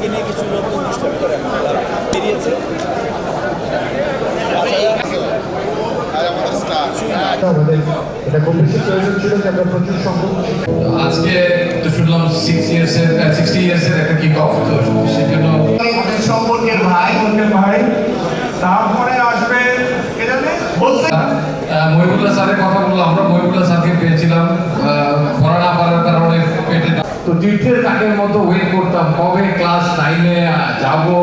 তাকে নিয়ে কিছু লোক দুষ্টামি করে বেরিয়েছে। আজকে তো শুনলাম 60 ইয়ার্সের একটা কিক অফ, তো সেজন্য সম্পর্কের ভাই তারপরে আসবে মহিবুল্লাহ স্যারের কথা বললো। আমরা মহিবুল্লাহ স্যারকে পেয়েছিলাম, পড়া না পারার কারণে পেটে, তো তীর্থের কাকের মতো ওয়েট করতাম কবে ক্লাস 9-এ যাবো।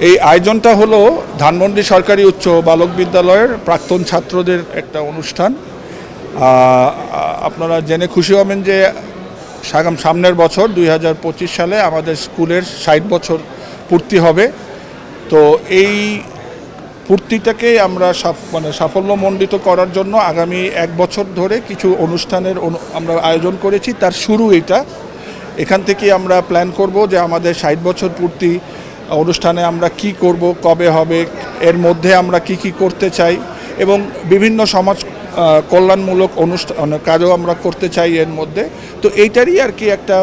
এই আয়োজনটা হলো ধানমন্ডি সরকারি উচ্চ বালক বিদ্যালয়ের প্রাক্তন ছাত্রদের একটা অনুষ্ঠান। আপনারা জেনে খুশি হবেন যে সামনের বছর 2025 সালে আমাদের স্কুলের 60 বছর পূর্তি হবে। তো এই পূর্তিটাকে আমরা সাফল্যমণ্ডিত করার জন্য আগামী 1 বছর ধরে কিছু অনুষ্ঠানের আমরা আয়োজন করেছি। তার শুরু এটা। এখান থেকে আমরা প্ল্যান করব যে আমাদের 60 বছর পূর্তি অনুষ্ঠানে আমরা কি করব, কবে হবে, এর মধ্যে আমরা কি করতে চাই এবং বিভিন্ন সমাজ কল্যাণমূলক অনুষ্ঠান কাজও আমরা করতে চাই এর মধ্যে। তো এইটারই আর কি একটা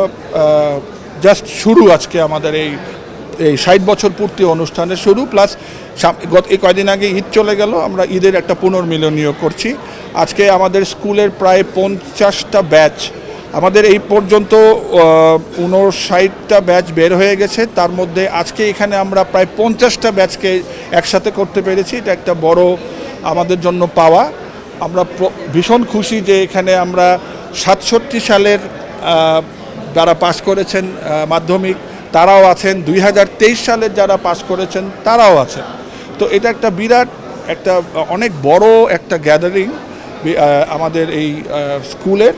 জাস্ট শুরু আজকে আমাদের এই 60 বছর পূর্তি অনুষ্ঠানের শুরু। প্লাস এই কয়দিন আগে ঈদ চলে গেল, আমরা ঈদের একটা পুনর্মিলনীয় করছি। আজকে আমাদের স্কুলের প্রায় 50টা ব্যাচ, আমাদের এই পর্যন্ত 59টা ব্যাচ বের হয়ে গেছে। তার মধ্যে আজকে এখানে আমরা প্রায় 50টা ব্যাচকে একসাথে করতে পেরেছি। এটা একটা বড় আমাদের জন্য পাওয়া। আমরা ভীষণ খুশি যে এখানে আমরা 67 সালের যারা পাস করেছেন মাধ্যমিক তারাও আছেন, 2023 সালের যারা পাস করেছেন তারাও আছেন। তো এটা একটা বিরাট একটা অনেক বড় একটা গ্যাদারিং আমাদের এই স্কুলের।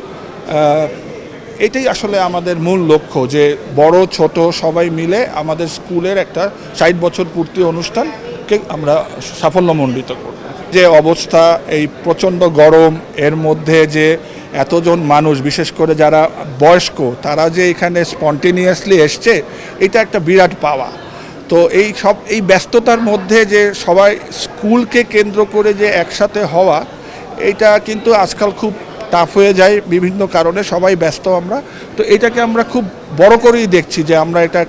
এটাই আসলে আমাদের মূল লক্ষ্য যে বড় ছোট সবাই মিলে আমাদের স্কুলের একটা 60 বছর পূর্তি অনুষ্ঠানকে আমরা সাফল্যমণ্ডিত করব। যে অবস্থা, এই প্রচণ্ড গরম, এর মধ্যে যে এতজন মানুষ, বিশেষ করে যারা বয়স্ক, তারা যে এখানে স্পন্টেনিয়াসলি এসছে, এটা একটা বিরাট পাওয়া। তো এই ব্যস্ততার মধ্যে যে সবাই স্কুলকে কেন্দ্র করে যে একসাথে হওয়া, এইটা কিন্তু আজকাল খুব টাফ হয়ে যায় বিভিন্ন কারণে, সবাই ব্যস্ত আমরা। তো এটাকে আমরা খুব বড় করেই দেখছি যে আমরা এটা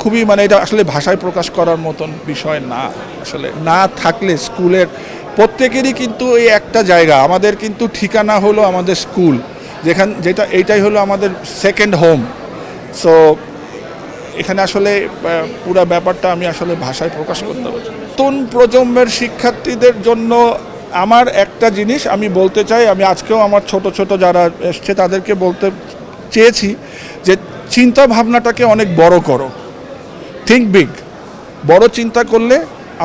খুবই এটা আসলে ভাষায় প্রকাশ করার মতন বিষয় না। আসলে না থাকলে স্কুলের প্রত্যেকেরই কিন্তু এই একটা জায়গা, আমাদের কিন্তু ঠিকানা হলো আমাদের স্কুল, এইটাই হলো আমাদের সেকেন্ড হোম। সো এখানে আসলে পুরো ব্যাপারটা আমি আসলে ভাষায় প্রকাশ করতে পারছি। নতুন প্রজন্মের শিক্ষার্থীদের জন্য আমার একটা জিনিস আমি বলতে চাই, আমি আজকেও আমার ছোট যারা এসছে তাদেরকে বলতে চেয়েছি যে চিন্তা ভাবনাটাকে অনেক বড় করো, থিঙ্ক বিগ। বড় চিন্তা করলে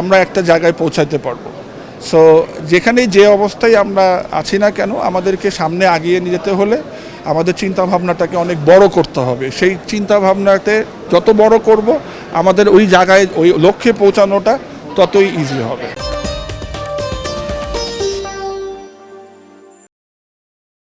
আমরা একটা জায়গায় পৌঁছাতে পারবো। সো যেখানেই যে অবস্থায় আমরা আছি না কেন, আমাদেরকে সামনে আগিয়ে নিয়ে যেতে হলে আমাদের চিন্তা ভাবনাটাকে অনেক বড় করতে হবে। সেই চিন্তা ভাবনাতে যত বড় করব, আমাদের ওই জায়গায় ওই লক্ষ্যে পৌঁছানোটা ততই ইজি হবে।